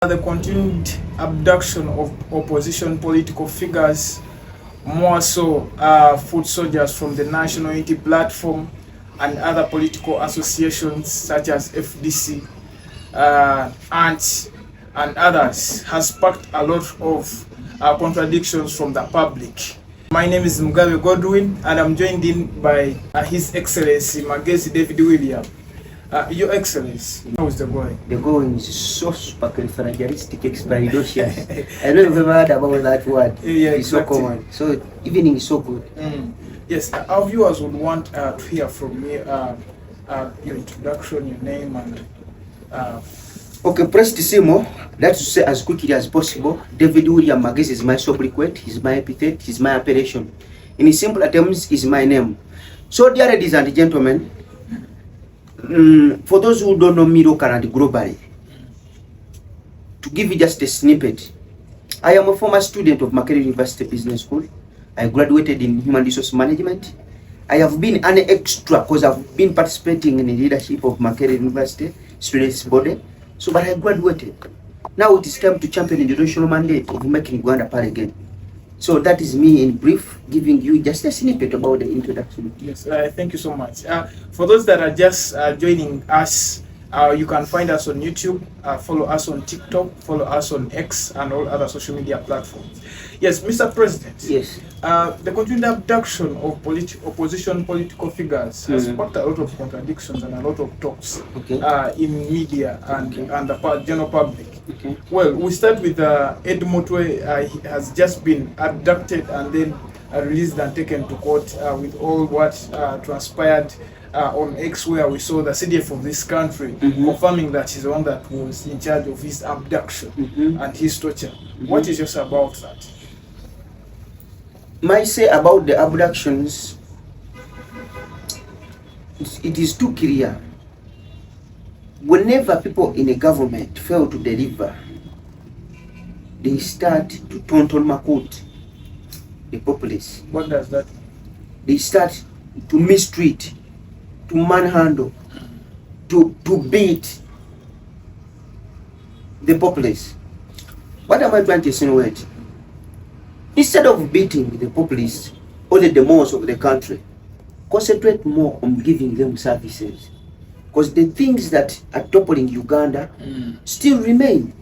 The continued abduction of opposition political figures, more so foot soldiers from the National Unity Platform and other political associations such as FDC and others, has sparked a lot of contradictions from the public. My name is Magezi Godwin, and I'm joined in by His Excellency Magezi David Williams. Your Excellency, how is the going? The going is so supercalifragilistic expialidocious. I don't ever heard about that word. Yeah, it's exactly. So common. So evening is so good. Yes, our viewers would want to hear from you your introduction, your name, and Okay, prestissimo. That's to say as quickly as possible. David Williams Magezi is my sobriquet, he's my epithet, he's my appellation. In simple terms, is my name. So, dear ladies and gentlemen, for those who don't know me locally and globally, to give you just a snippet, I am a former student of Magezi University Business School. I graduated in Human Resource Management. I have been an extra because I've been participating in the leadership of Magezi University Students Body. So, but I graduated. Now it is time to champion the national mandate of making Uganda part again. So that is me in brief, giving you just a snippet about the introduction. Yes, thank you so much. For those that are just joining us, you can find us on YouTube, follow us on TikTok, follow us on X and all other social media platforms. Yes, Mr. President. Yes. The continued abduction of opposition political figures has sparked a lot of contradictions and a lot of talks in media and the general public. Well, we start with Ed Motwe. He has just been abducted and then released and taken to court with all what transpired on X, where we saw the CDF of this country confirming that he's the one that was in charge of his abduction and his torture. What is your say about that? My say about the abductions, it is too clear. Whenever people in a government fail to deliver, they start to tonton makut the populace. What does that mean? They start to mistreat, to manhandle, to beat the populace. What am I trying to insinuate? Instead of beating the populace or the demos of the country, concentrate more on giving them services. Because the things that are toppling Uganda still remain.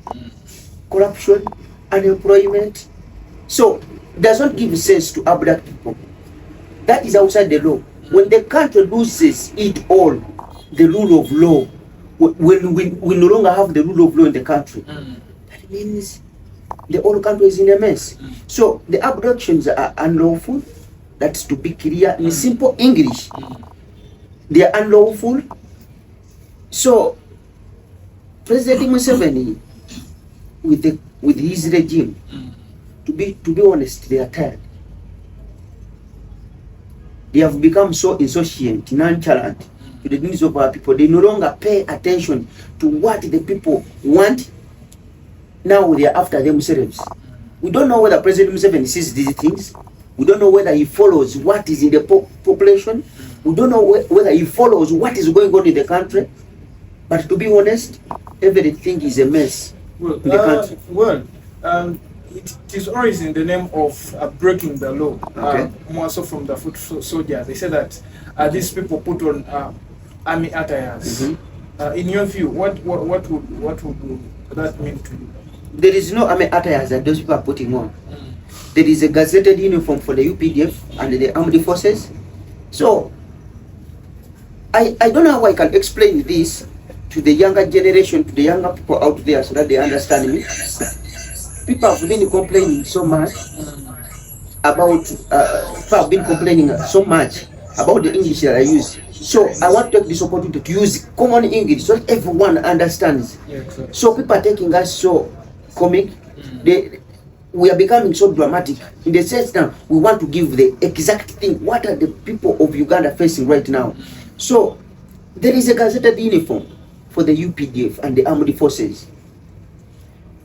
Corruption, unemployment. So, it doesn't give sense to abduct people. That is outside the law. When the country loses it all, the rule of law, when we no longer have the rule of law in the country, that means the whole country is in a mess. So, the abductions are unlawful. That's to be clear in simple English. They are unlawful. So, President Museveni, with his regime, to be honest, they are tired. They have become so insouciant, nonchalant to the needs of our people. They no longer pay attention to what the people want. Now they are after themselves. We don't know whether President Museveni sees these things. We don't know whether he follows what is in the population. We don't know whether he follows what is going on in the country. But to be honest, everything is a mess in the country. Well, it is always in the name of breaking the law. More so from the foot soldiers. They say that these people put on army attires. In your view, what would that mean to you? There is no army attires that those people are putting on. There is a gazetted uniform for the UPDF and the armed forces. So, I don't know how I can explain this to the younger generation, to the younger people out there so that they understand me. People have been complaining so much about, the English that I use. So I want to take this opportunity to use common English so that everyone understands. Yeah, exactly. So people are taking us so comic. We are becoming so dramatic in the sense that we want to give the exact thing. What are the people of Uganda facing right now? So there is a gazetted uniform for the UPDF and the armed forces.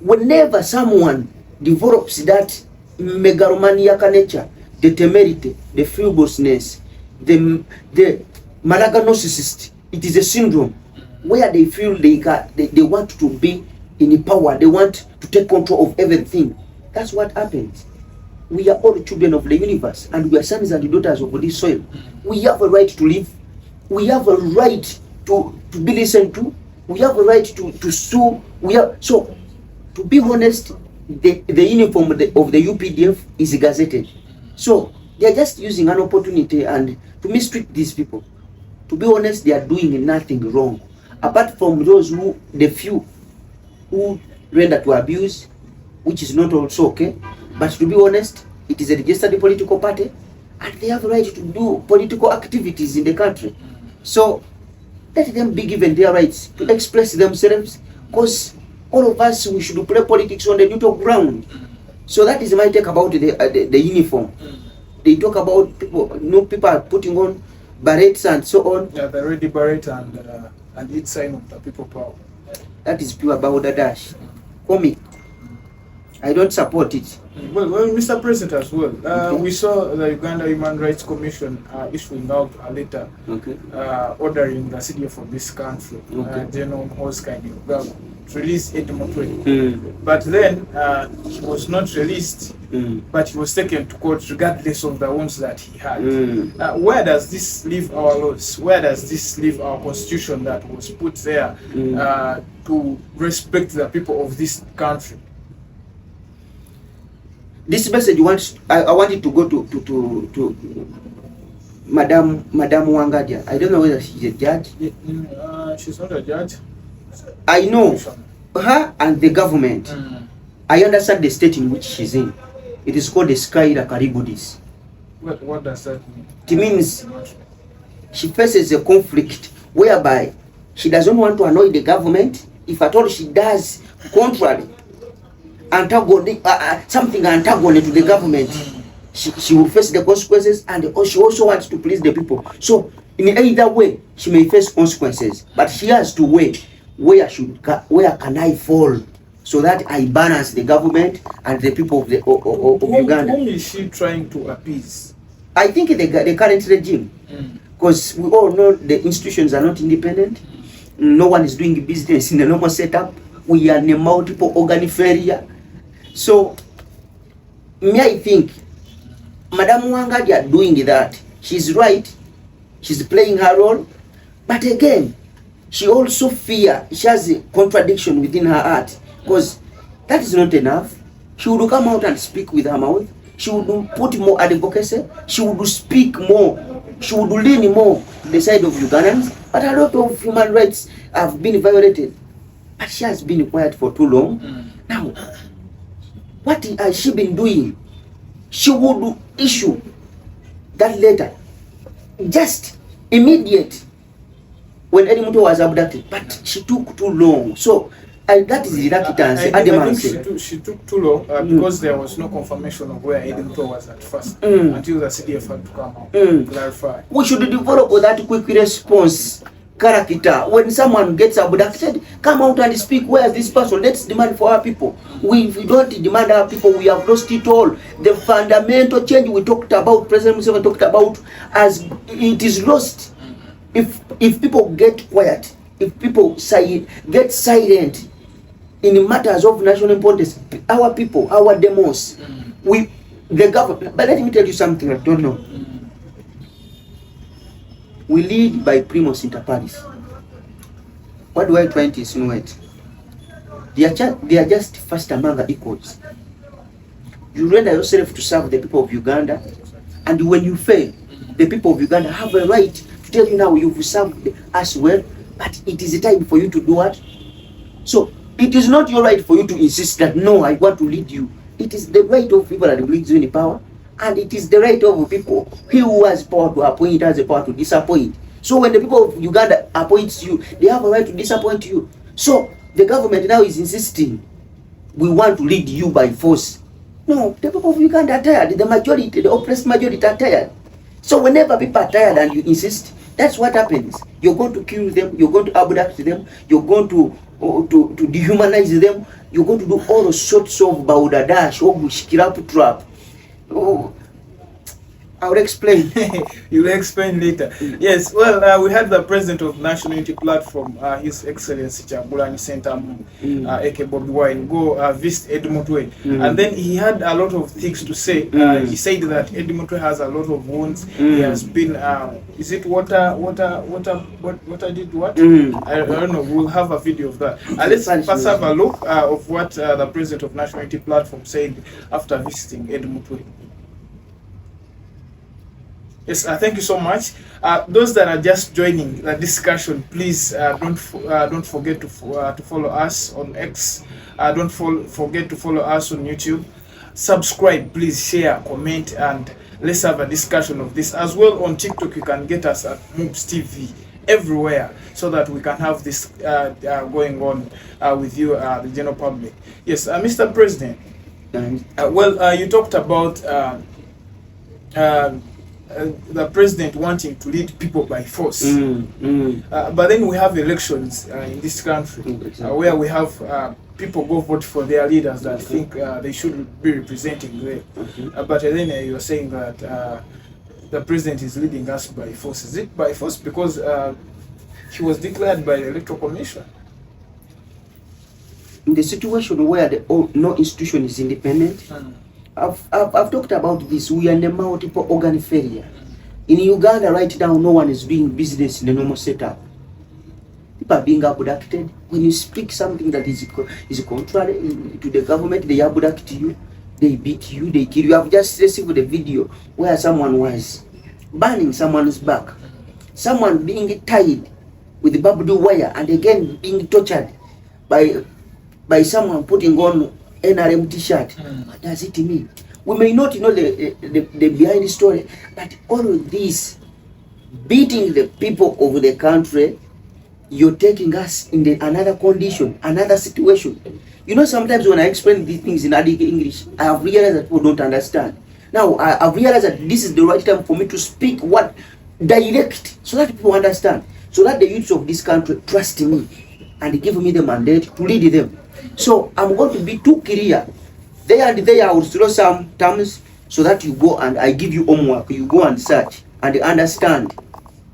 Whenever someone develops that megalomaniac nature, the temerity, the frivolousness, the malaga narcissist, it is a syndrome where they feel they want to be in power. They want to take control of everything. That's what happens. We are all children of the universe, and we are sons and daughters of this soil. We have a right to live. We have a right to be listened to. We have a right to sue. So, to be honest, the uniform of the UPDF is gazetted. So they are just using an opportunity and to mistreat these people. To be honest, they are doing nothing wrong, apart from those the few who render to abuse, which is not also okay. But to be honest, it is a registered political party, and they have a right to do political activities in the country. So let them be given their rights to express themselves, because all of us, we should play politics on the neutral ground. So that is my take about the uniform. They talk about people, people are putting on berets and so on. Yeah, the red beret and each sign of the people power. That is pure balderdash. Comic. I don't support it. Well, Mr. President, as well, we saw the Uganda Human Rights Commission issuing out a letter ordering the CDF of this country, General Oscar to release Ed Motwe. But then he was not released, but he was taken to court regardless of the wounds that he had. Where does this leave our laws? Where does this leave our constitution that was put there to respect the people of this country? This message I want it to go to Madam Wangadia. I don't know whether she's a judge. She's not a judge. I know her and the government. I understand the state in which she's in. It is called the Skyra Karibudis. What does that mean? It means she faces a conflict whereby she doesn't want to annoy the government. If at all she does contrary, something antagonist to the government, she will face the consequences, and she also wants to please the people. So in either way, she may face consequences, but she has to weigh where can I fall so that I balance the government and the people of Uganda. Whom is she trying to appease? I think the current regime, because we all know the institutions are not independent. No one is doing business in the normal setup. We are in a multiple organ failure. So, I think Madam Wangadia doing that, she's right, she's playing her role, but again, she also she has a contradiction within her heart, because that is not enough. She would come out and speak with her mouth, she would put more advocacy, she would speak more, she would lean more to the side of Ugandans, but a lot of human rights have been violated. But she has been quiet for too long. Now, what has she been doing? She would issue that letter just immediate when Edmuto was abducted, but she took too long. So that is reluctance. I think she took too long because there was no confirmation of where Edmuto was at first until the CDF had to come out to clarify. We should develop that quick response character. When someone gets abducted, come out and speak. Where is this person? Let's demand for our people. If we don't demand our people, we have lost it all. The fundamental change we talked about, President Museveni talked about, as it is lost. If people get quiet, if people get silent in matters of national importance, our people, our demos, the government. But let me tell you something I don't know. We lead by primus inter pares. What do I try to insinuate? They are just first among equals. You render yourself to serve the people of Uganda, and when you fail, the people of Uganda have a right to tell you now you've served us well, but it is a time for you to do what? So it is not your right for you to insist that no, I want to lead you. It is the right of people that brings you in power. And it is the right of people. He who has power to appoint has the power to disappoint. So when the people of Uganda appoints you, they have a right to disappoint you. So the government now is insisting, we want to lead you by force. No, the people of Uganda are tired. The majority, the oppressed majority are tired. So whenever people are tired and you insist, that's what happens. You're going to kill them, you're going to abduct them, you're going to dehumanize them, you're going to do all sorts of baudadash or shikirapu trap. I will explain. You'll explain later. Yes, well, we had the president of National Unity Platform, His Excellency Chagulanyi Sentamu, aka Bobby Wine, go visit Edmutwe. And then he had a lot of things to say. He said that Edmutwe has a lot of wounds. He has been, is it water did what? I don't know. We'll have a video of that. Let's first have a look of what the president of National Unity Platform said after visiting Edmutwe. Yes, thank you so much. Those that are just joining the discussion, please don't forget to follow us on X. Don't forget to follow us on YouTube. Subscribe, please share, comment, and let's have a discussion of this as well. On TikTok, you can get us at MUBS TV everywhere, so that we can have this going on with you, the general public. Yes, Mr. President. Well, you talked about the president wanting to lead people by force. But then we have elections in this country where we have people go vote for their leaders that think they should be representing them. But then you're saying that the president is leading us by force. Is it by force because he was declared by the Electoral Commission? In the situation where no institution is independent, I've talked about this. We are in a multiple organ failure. In Uganda right now, no one is doing business in a normal setup. People are being abducted. When you speak something that is contrary to the government, they abduct you, they beat you, they kill you. I've just received a video where someone was burning someone's back, someone being tied with barbed wire and again being tortured by someone putting on NRM t-shirt. What does it mean? We may not know the behind story, but all of this beating the people of the country, you're taking us in another condition, another situation. You know, sometimes when I explain these things in English, I have realized that people don't understand. Now, I've realized that this is the right time for me to speak what direct, so that people understand, so that the youth of this country trust me and give me the mandate to lead them. So I'm going to be too clear. There and there I will throw some terms so that you go and I give you homework. You go and search and understand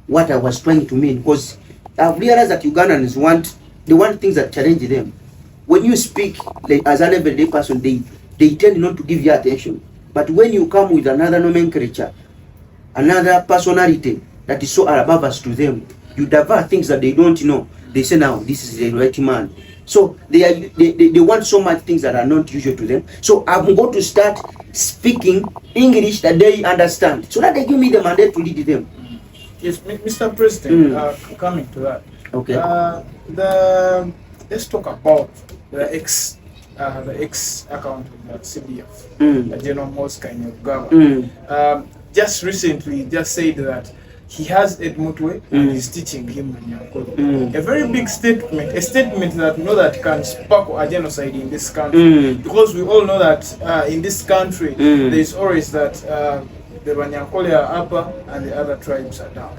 what I was trying to mean. Because I've realized that Ugandans want things that challenge them. When you speak like, as an everyday person, they tend not to give you attention. But when you come with another nomenclature, another personality that is so above us to them, you divert things that they don't know. They say, now this is the right man. So they want so much things that are not usual to them. So I'm going to start speaking English that they understand, so that they give me the mandate to lead them. Yes, Mr. President, coming to that. Okay. Let's talk about the X account of the CDF, the General Mosque in Uganda. Just recently, just said that he has Edmutwe and he's teaching him Nyankole. A very big statement, a statement that we know that can spark a genocide in this country. Because we all know that in this country there is always that the Banyankole are upper and the other tribes are down.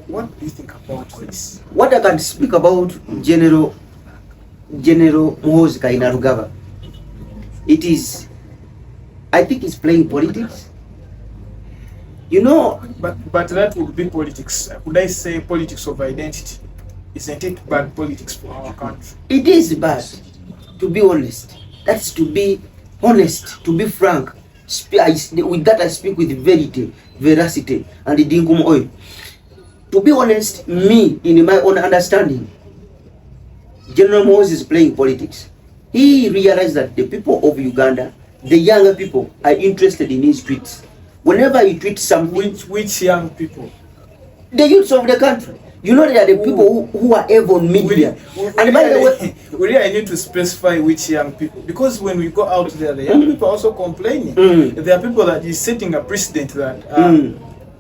What do you think about this? What I can speak about General Muhoozi Kainerugaba, I think he's playing politics. You know, but that would be politics. Could I say politics of identity? Isn't it bad politics for our country? It is bad, to be honest. That's to be honest, to be frank. With that I speak with veracity, and the dingum oil. To be honest, me, in my own understanding, General Muhoozi is playing politics. He realized that the people of Uganda, the younger people, are interested in his tweets. Whenever you tweet something... Which young people? The youths of the country. You know, they are the people who are ever on media. And by the way... Really, I need to specify which young people. Because when we go out there, the young people are also complaining. There are people that is setting a precedent that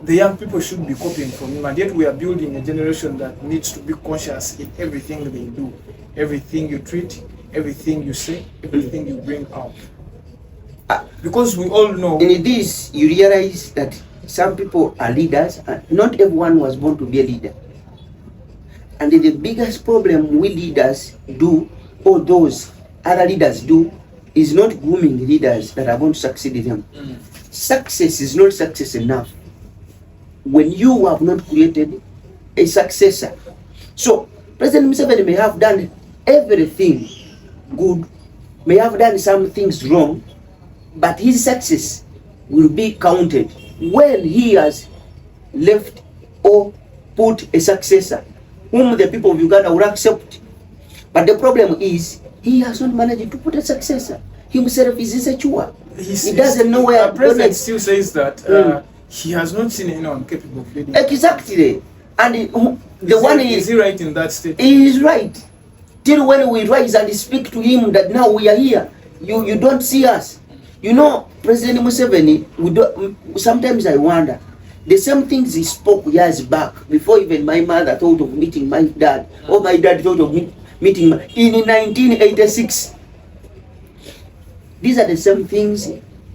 the young people should be copying from him. And yet we are building a generation that needs to be conscious in everything they do. Everything you tweet, everything you say, everything you bring out. Because we all know... In this, you realize that some people are leaders, and not everyone was born to be a leader. And the biggest problem we leaders do, or those other leaders do, is not grooming leaders that are going to succeed in them. success is not success enough when you have not created a successor. So President Museveni may have done everything good, may have done some things wrong, but his success will be counted when he has left or put a successor whom the people of Uganda will accept. But the problem is he has not managed to put a successor. Himself is insecure. He doesn't know where. The president still says that he has not seen anyone capable of leading. Exactly. And is he right in that statement? He is right. Till when we rise and speak to him that now we are here, you don't see us. You know, President Museveni, sometimes I wonder, the same things he spoke years back, before even my mother thought of meeting my dad, or my dad thought of meeting in 1986. These are the same things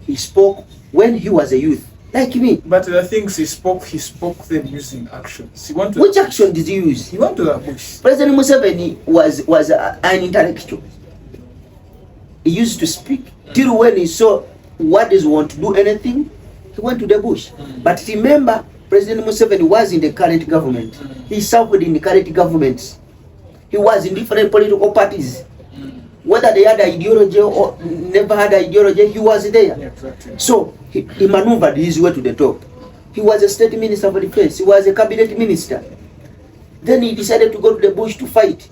he spoke when he was a youth, like me. But the things he spoke them using actions. Which action did he use? He went to the bush. President Museveni was an intellectual. He used to speak. Till when he saw what is want to do anything, he went to the bush. But remember, President Museveni was in the current government. He served in the current government. He was in different political parties. Whether they had ideology or never had ideology, he was there. Yeah, exactly. So he maneuvered his way to the top. He was a state minister for defense. He was a cabinet minister. Then he decided to go to the bush to fight.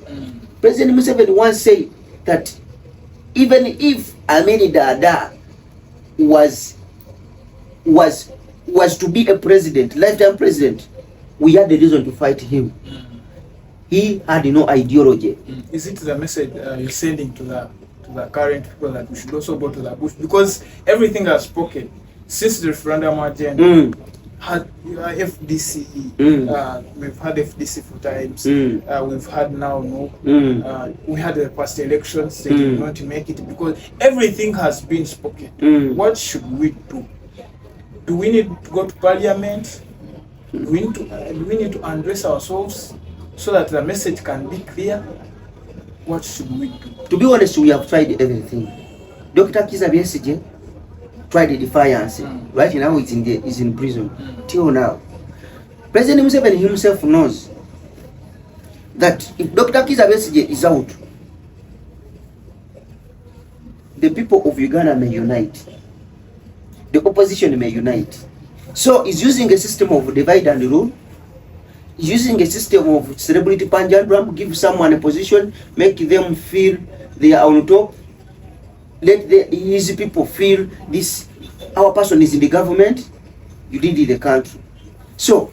President Museveni once said that even if Amini Dada was to be a president, lifetime president, we had the reason to fight him. He had no ideology. Is it the message you're sending to the current people that we should also go to the bush? Because everything has spoken since the referendum agenda had FDCE. We've had FDC 4 times. We've had now we had the past elections. They did not make it because everything has been spoken. What should we do? Do we need to go to parliament? Do we need to undress ourselves so that the message can be clear? What should we do? To be honest, we have tried everything. Dr. Kizza Besigye tried the defiance. Right now he's in prison. Till now. President Museveni himself knows that if Dr. Kizza Besigye is out, the people of Uganda may unite. The opposition may unite. So he's using a system of divide and rule. Using a system of celebrity panjandram, give someone a position, make them feel they are on top. Let his people feel this, our person is in the government, you lead the country. So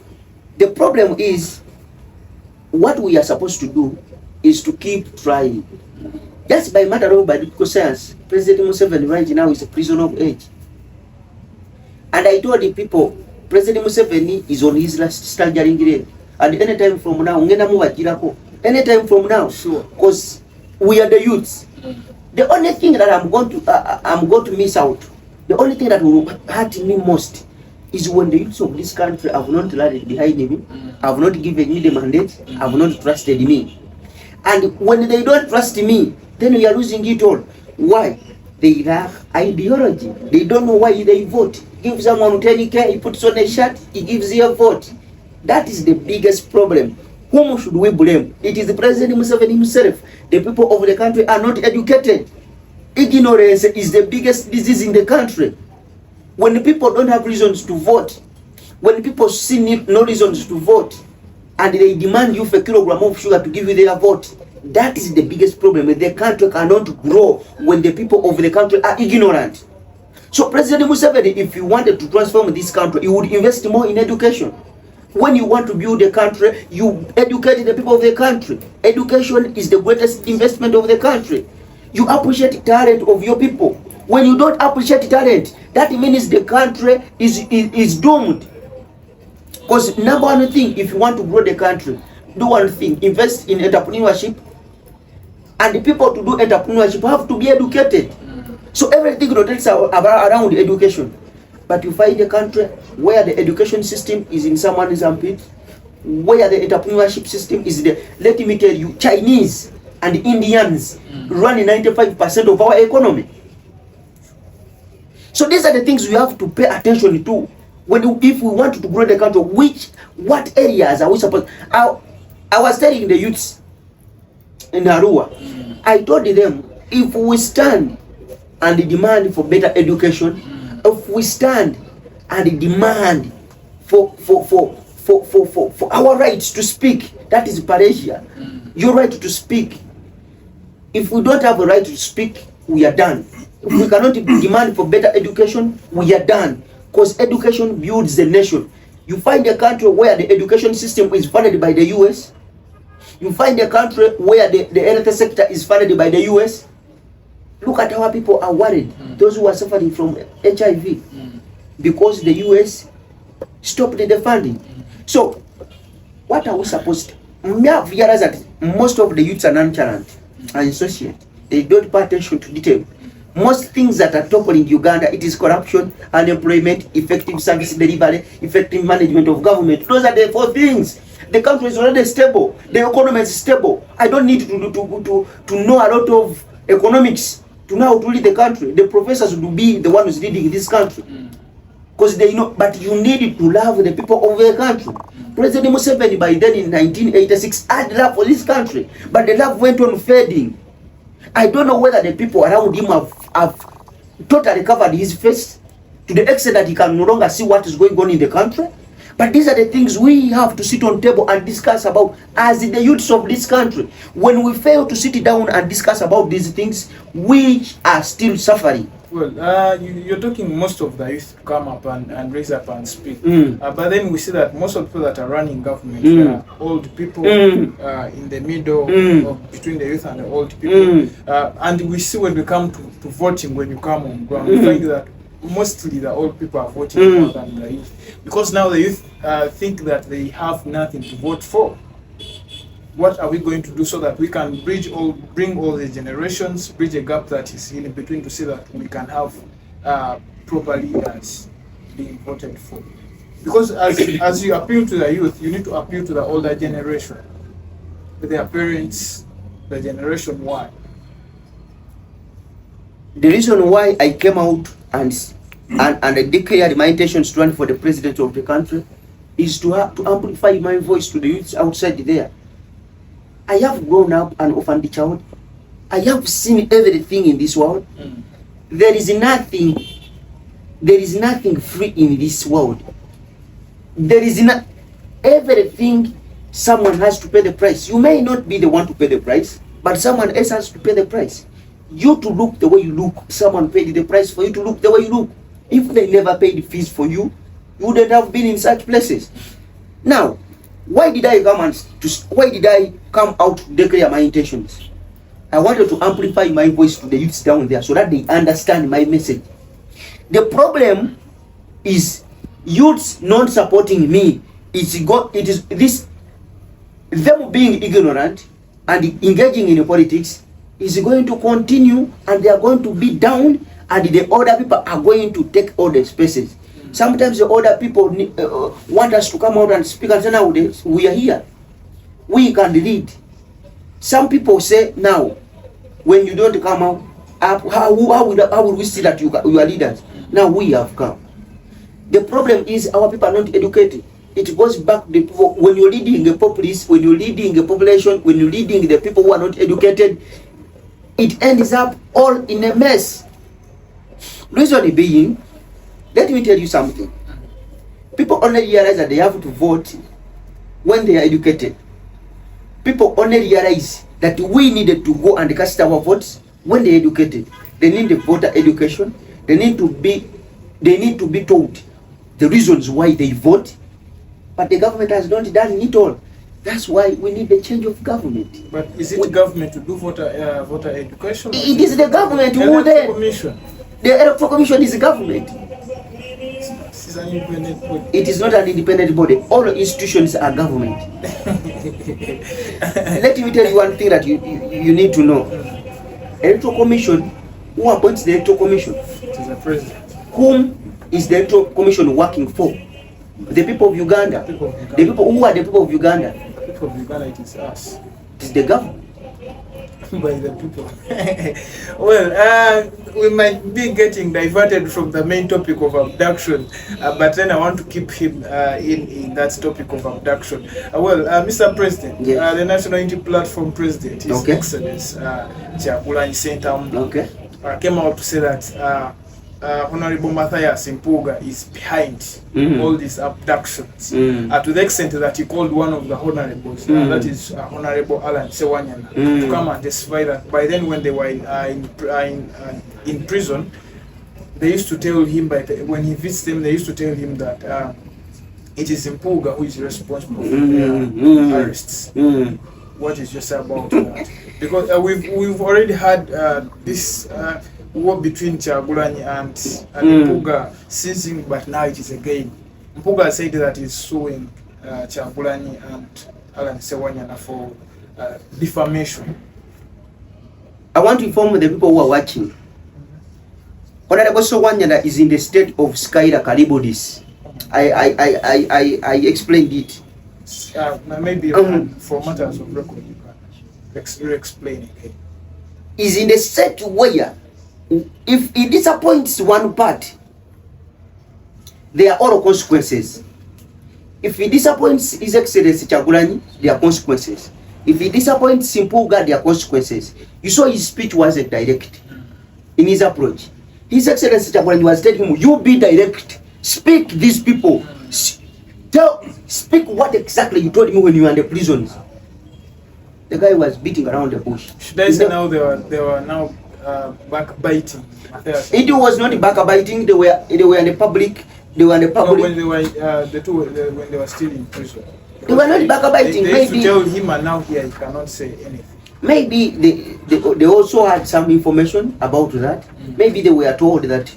the problem is, what we are supposed to do is to keep trying. Just by matter of biological science, President Museveni right now is a prisoner of age. And I told the people, President Museveni is on his last staggering grade. And anytime from now, anytime from now, because we are the youths. The only thing that I'm going to miss out, the only thing that will hurt me most, is when the youths of this country have not rallied behind me, have not given me the mandate, have not trusted me. And when they don't trust me, then we are losing it all. Why? They lack ideology. They don't know why they vote. Give someone 10K, he puts on a shirt, he gives you a vote. That is the biggest problem. Whom should we blame? It is the President Museveni himself. The people of the country are not educated. Ignorance is the biggest disease in the country. When the people don't have reasons to vote, when people see no reasons to vote, and they demand you for a kilogram of sugar to give you their vote, that is the biggest problem. The country cannot grow when the people of the country are ignorant. So President Museveni, if you wanted to transform this country, you would invest more in education. When you want to build a country, you educate the people of the country. Education is the greatest investment of the country. You appreciate talent of your people. When you don't appreciate talent, that means the country is doomed. Because number one thing, if you want to grow the country, do one thing, invest in entrepreneurship. And the people to do entrepreneurship have to be educated. So everything rotates around education. But you find a country where the education system is in someone's armpit, where the entrepreneurship system is the, let me tell you, Chinese and Indians run 95% of our economy. So these are the things we have to pay attention to if we want to grow the country. What areas are we supposed? I was telling the youths in Arua, I told them, if we stand and demand for better education, if we stand and demand for our rights to speak, that is Parasia, your right to speak. If we don't have a right to speak, we are done. If we cannot demand for better education, we are done. Because education builds the nation. You find a country where the education system is funded by the US. You find a country where the health sector is funded by the US. Look at how people are worried. Those who are suffering from HIV. Because the US stopped the funding. So, what are we supposed to? We have realized that most of the youths are nonchalant and insociate. They don't pay attention to detail. Most things that are toppling Uganda, it is corruption, unemployment, effective service delivery, effective management of government. Those are the 4 things. The country is already stable. The economy is stable. I don't need to know a lot of economics to know how to lead the country. The professors will be the one who's leading this country. Because they know, but you need to love the people of the country. President Museveni, by then in 1986, had love for this country, but the love went on fading. I don't know whether the people around him have totally covered his face to the extent that he can no longer see what is going on in the country. But these are the things we have to sit on table and discuss about as the youths of this country. When we fail to sit down and discuss about these things, we are still suffering. Well, you're talking most of the youth come up and raise up and speak. But then we see that most of the people that are running government are old people in the middle of between the youth and the old people. And we see when we come to voting, when you come on ground, we find that mostly the old people are voting more than the youth. Because now the youth think that they have nothing to vote for. What are we going to do so that we can bring all the generations, bridge a gap that is in between to see that we can have proper leaders being voted for? Because as you appeal to the youth, you need to appeal to the older generation, their parents, the generation Y. The reason why I came out and I declared my intentions to run for the president of the country is to amplify my voice to the youths outside there. I have grown up an orphan child. I have seen everything in this world. There is nothing free in this world. There is not everything. Someone has to pay the price. You may not be the one to pay the price, but someone else has to pay the price. You to look the way you look, someone paid the price for you to look the way you look. If they never paid fees for you, you wouldn't have been in such places. Now, why did I come out to declare my intentions? I wanted to amplify my voice to the youths down there so that they understand my message. The problem is youths not supporting me. It is this them being ignorant and engaging in politics is going to continue, and they are going to be down, and the older people are going to take all the spaces. Sometimes the older people want us to come out and speak and say, nowadays we are here, we can lead. Some people say now, when you don't come out, how will we see that you are leaders? Now we have come. The problem is our people are not educated. It goes back to the people. When you're leading a populace, when you're leading a population, when you're leading the people who are not educated, it ends up all in a mess. Reason being, let me tell you something. People only realize that they have to vote when they are educated. People only realize that we needed to go and cast our votes when they are educated. They need the voter education. They need to be told the reasons why they vote. But the government has not done it all. That's why we need the change of government. But is it government to do voter education? It is the government who then. The Electoral Commission is the government. It's an independent body. It is not an independent body. All institutions are government. Let me tell you one thing that you need to know. Electoral Commission, who appoints the Electoral Commission? It is the president. Whom is the Electoral Commission working for? The people of Uganda. The people of Uganda. The people who are the people of Uganda. The people of Uganda, it is us. It is the government. by the people. Well, we might be getting diverted from the main topic of abduction, but then I want to keep him in that topic of abduction. Well, Mr. President, yes. The National Unity Platform President, His okay. Excellency Kyagulanyi Ssentamu, okay. Came out to say that Honorable Mathias Mpuuga is behind all these abductions, to the extent that he called one of the honorables, that is Honorable Alan Sewanyana, to come and testify that by then when they were in prison, they used to tell him, when he visits them, they used to tell him that it is Mpuuga who is responsible for their arrests. What is your say about that? Because we've already had this war between Kyagulanyi and Mpuuga ceasing, but now it is again. Mpuuga said that he's suing Kyagulanyi and Alan Sewanyana for defamation. I want to inform the people who are watching. Honorable Sewanyana is in the state of Skyla Karibodis. I explained it. Maybe for matters of record, you can explain again. Is in the state where if he disappoints one part, there are all consequences. If he disappoints His Excellency Kyagulanyi, there are consequences. If he disappoints Mpuuga, there are consequences. You saw his speech wasn't direct in his approach. His Excellency Kyagulanyi was telling him, you be direct, speak these people, speak what exactly you told me when you were in the prisons. The guy was beating around the bush. Should I say now they were now backbiting? It was not backbiting. They were in the public. They were in the public. No, when they were when they were still in prison. They were not backbiting. They used to tell him, and now here he cannot say anything. Maybe they also had some information about that. Maybe they were told that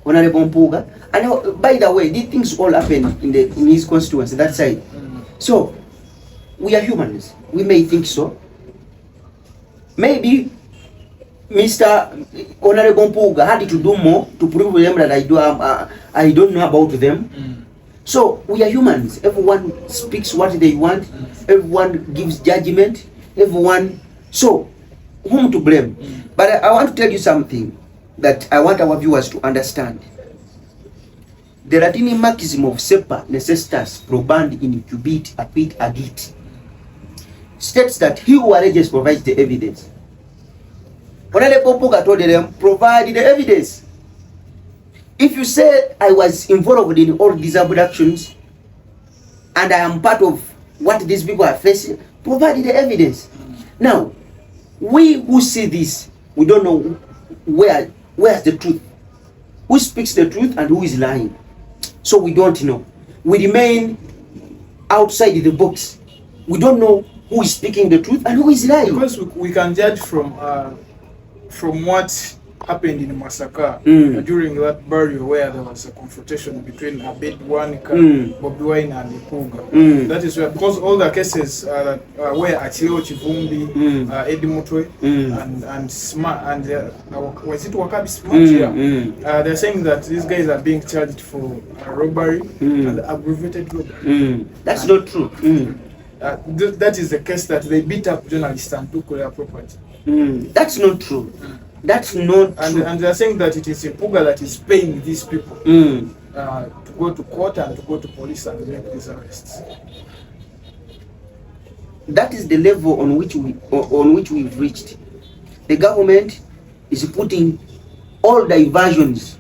Honorable Mpuuga. And by the way, these things all happen in his constituency, that side. So we are humans. We may think so. Maybe Mr. Honorable Mpuuga had to do more to prove to them that I don't know about them. So we are humans. Everyone speaks what they want. Everyone gives judgment. Everyone. So whom to blame? But I want to tell you something that I want our viewers to understand. The Latin maxim of sepa necessitas probandi incubit apit agit states that he who alleges provides the evidence. Honorable Mpuuga told them, provide the evidence. If you say I was involved in all these abductions and I am part of what these people are facing, provide the evidence. Now, we who see this, we don't know where's the truth. Who speaks the truth and who is lying. So we don't know. We remain outside the box. We don't know who is speaking the truth and who is lying. Because we can judge from what happened in Masaka during that burial where there was a confrontation between Abed Wanika, Bobi Wine and Mpuuga. That is where, because all the cases where Achileo Chivumbi, Eddie Mutwe, and Smart, and was it Wakabi Smart? They're saying that these guys are being charged for robbery and aggravated robbery. That's not true. That is the case that they beat up journalists and took their property. That's not true. That's not true. And they're saying that it is Mpuuga that is paying these people to go to court and to go to police and make these arrests. That is the level on which we've reached. The government is putting all diversions.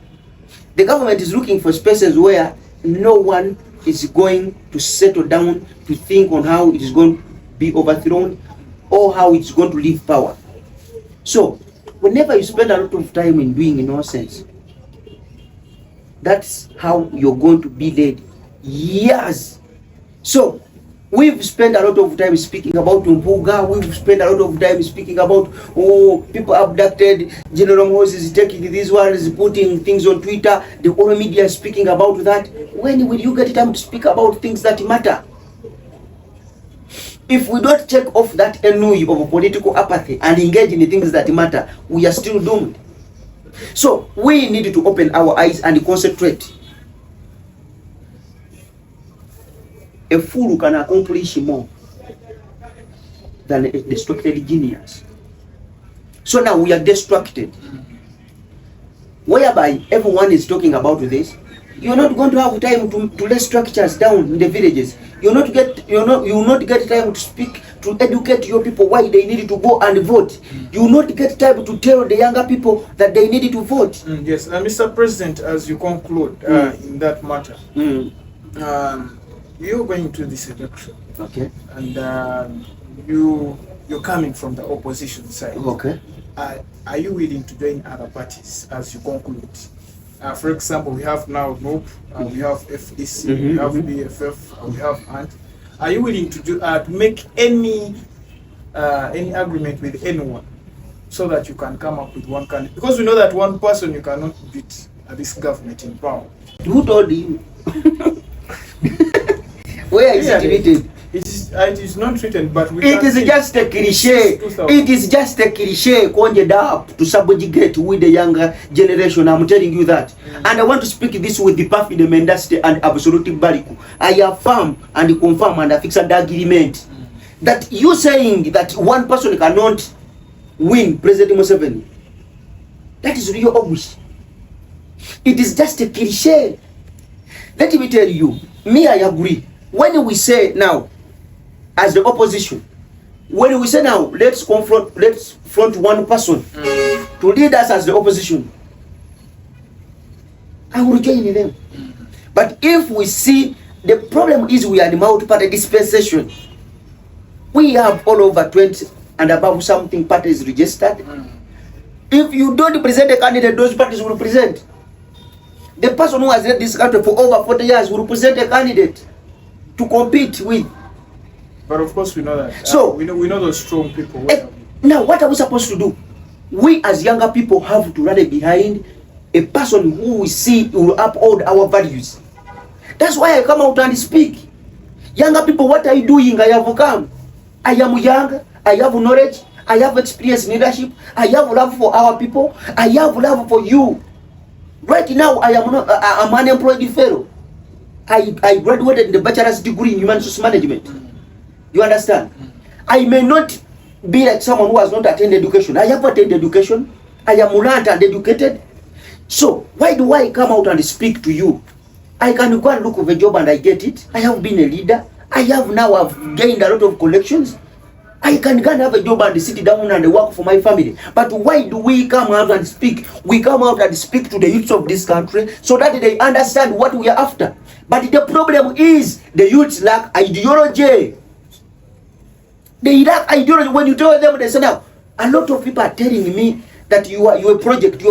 The government is looking for spaces where no one is going to settle down to think on how it is going to be overthrown or how it's going to leave power. So, whenever you spend a lot of time in doing nonsense, that's how you're going to be led years. So, we've spent a lot of time speaking about Mpuuga. We've spent a lot of time speaking about, people abducted, General Moses is taking these ones, putting things on Twitter, the whole media is speaking about that. When will you get time to speak about things that matter? If we don't check off that ennui of political apathy and engage in the things that matter, we are still doomed. So we need to open our eyes and concentrate. A fool can accomplish more than a distracted genius. So now we are distracted. Whereby everyone is talking about this, you're not going to have time to lay structures down in the villages. You will not get time to speak, to educate your people why they need to go and vote. You will not get time to tell the younger people that they need to vote. Yes, Mr. President, as you conclude in that matter, you're going to this election, okay, and you're coming from the opposition side. Okay. Are you willing to join other parties as you conclude? For example, we have now MUBS, we have FEC, we have BFF, we have ANT. Are you willing to make any agreement with anyone so that you can come up with one candidate? Because we know that one person you cannot beat this government in power. Who told you? Where is it written? It is not written, but it is just a cliche. It is just a cliche conjured up to subjugate with the younger generation. I'm telling you that. And I want to speak this with the perfect mendacity and absolute bariku. I affirm and confirm and affix an agreement that you saying that one person cannot win President Museveni. That is real obvious. It is just a cliche. Let me tell you, me I agree. When we say now, as the opposition, when we say now, let's front one person to lead us as the opposition, I will join them. But if we see, the problem is we are the multi-party dispensation. We have all over 20 and above something parties registered. If you don't present a candidate, those parties will present. The person who has led this country for over 40 years will present a candidate to compete with. But of course we know that. So we know those strong people. Now what are we supposed to do? We as younger people have to rally behind a person who we see will uphold our values. That's why I come out and speak. Younger people, what are you doing? I have come. I am young. I have knowledge. I have experience in leadership. I have love for our people. I have love for you. Right now, I'm an unemployed fellow. I graduated in the bachelor's degree in human resource management. You understand? I may not be like someone who has not attended education. I have attended education. I am learned and educated. So why do I come out and speak to you? I can go and look for a job and I get it. I have been a leader. I've gained a lot of collections. I can go and have a job and sit down and work for my family. But why do we come out and speak? We come out and speak to the youths of this country so that they understand what we are after. But the problem is the youths lack ideology. They lack ideology. When you tell them, they say, now, a lot of people are telling me that you are a project.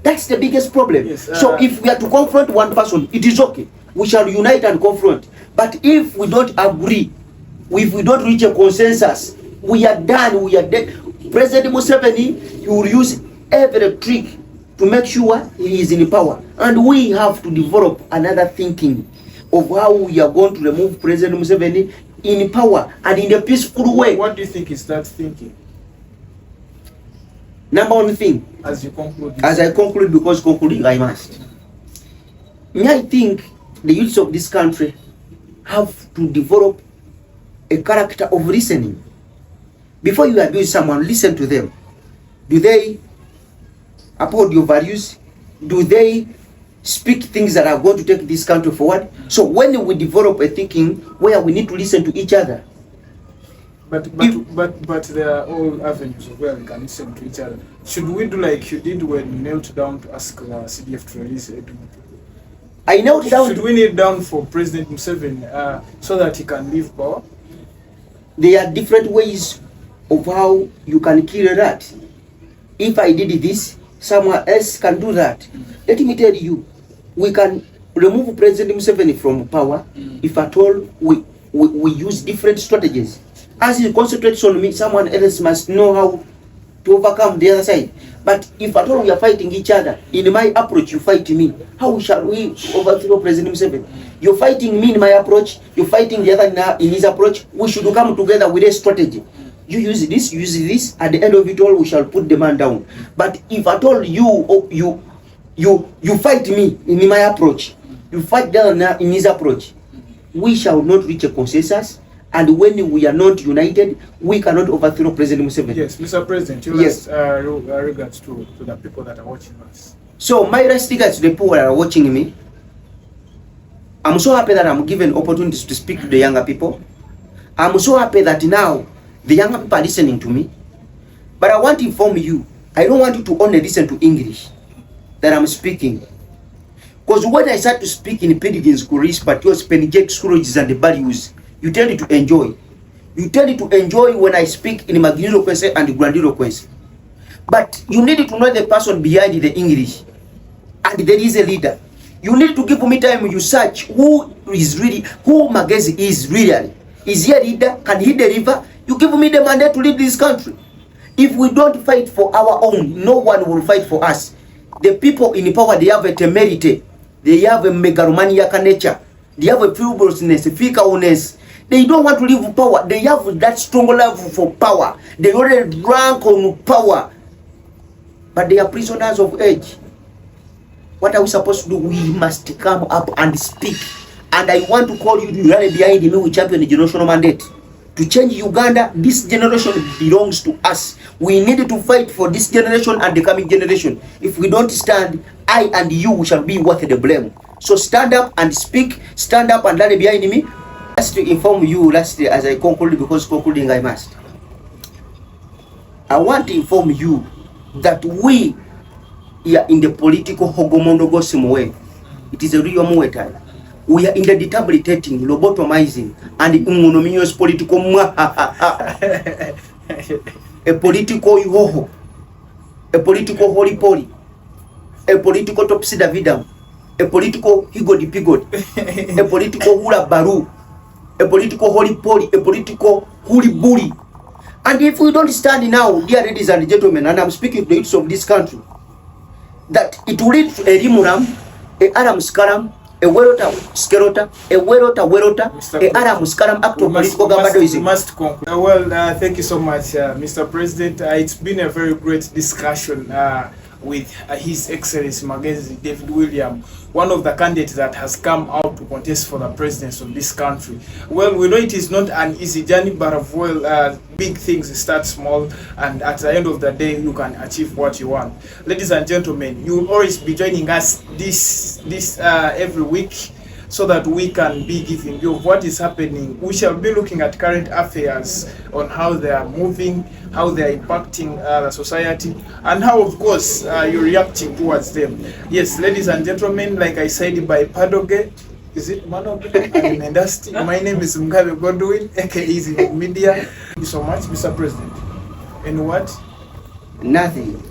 That's the biggest problem. Yes, so if we are to confront one person, it is okay. We shall unite and confront. But if we don't agree, if we don't reach a consensus, we are done. We are dead. President Museveni, he will use every trick to make sure he is in power. And we have to develop another thinking of how we are going to remove President Museveni in power and in a peaceful way. What do you think is that thinking? Number one thing, as you conclude, as I conclude, because concluding I must. I think the youths of this country have to develop a character of listening. Before you abuse someone, listen to them. Do they uphold your values? Do they speak things that are going to take this country forward? So when we develop a thinking where we need to listen to each other. But there are all avenues of where we can listen to each other. Should we do like you did when you knelt down to ask the CDF to release Edmund? I knelt down. Should we kneel down for President Museveni so that he can leave power? There are different ways of how you can kill a rat. If I did this, someone else can do that. Let me tell you, we can remove President Museveni from power if at all we use different strategies. As he concentrates on me, someone else must know how to overcome the other side. But if at all we are fighting each other, in my approach you fight me, how shall we overthrow President Museveni? You're fighting me in my approach, you're fighting the other in his approach. We should come together with a strategy. You use this, at the end of it all we shall put the man down. But if at all you fight me in my approach, you fight the other in his approach, we shall not reach a consensus, And when we are not united, we cannot overthrow President Museveni. Yes, Mr. President, you yes. regards to the people that are watching us. So my last regards to the people that are watching me. I'm so happy that I'm given opportunities to speak to the younger people. I'm so happy that now the younger people are listening to me. But I want to inform you, I don't want you to only listen to English that I'm speaking. Because when I start to speak in Pidgin's Kuris, Patios, Penigate, Scrooges, and the values, you tend to enjoy. You tend to enjoy when I speak in Magniloquence and Grandiloquence. But you need to know the person behind the English. And there is a leader. You need to give me time you search who Magezi is really. Is he a leader? Can he deliver? You give me the mandate to lead this country. If we don't fight for our own, no one will fight for us. The people in power, they have a temerity. They have a megalomaniac nature. They have a frivolousness, a fickleness. They don't want to leave power. They have that strong love for power. They already drunk on power. But they are prisoners of age. What are we supposed to do? We must come up and speak. And I want to call you to rally behind me with champion the generational mandate. To change Uganda, this generation belongs to us. We need to fight for this generation and the coming generation. If we don't stand, I and you shall be worth the blame. So stand up and speak. Stand up and rally behind me. Just to inform you, lastly, as I conclude, because concluding I must. I want to inform you that we are in the political hogomondogosim way. It is a real Muay Thai. We are in the debilitating, lobotomizing, and ignominious political a political yoho, a political holy poly, a political topsy davidam, a political higodi pigod, a political hula baru, a political holy poly, a political holy bully. And if we don't stand now, dear ladies and gentlemen, and I'm speaking to the youths of this country, that it will lead to a rimuram, a aram skaram, a werota skerota, a werota, a aram skaram act of political gambadoism. Must conclude. Well, thank you so much, Mr. President. It's been a very great discussion with His Excellency Magezi David Williams, one of the candidates that has come out to contest for the presidency of this country. Well, we know it is not an easy journey, but big things start small, and at the end of the day, you can achieve what you want. Ladies and gentlemen, you will always be joining us this every week, so that we can be giving you what is happening. We shall be looking at current affairs on how they are moving, how they are impacting the society, and how, of course, you're reacting towards them. Yes, ladies and gentlemen, like I said by Padoge, is it Manoge? My name is Mugabe Godwin, aka Easy Media. Thank you so much, Mr. President. And what? Nothing.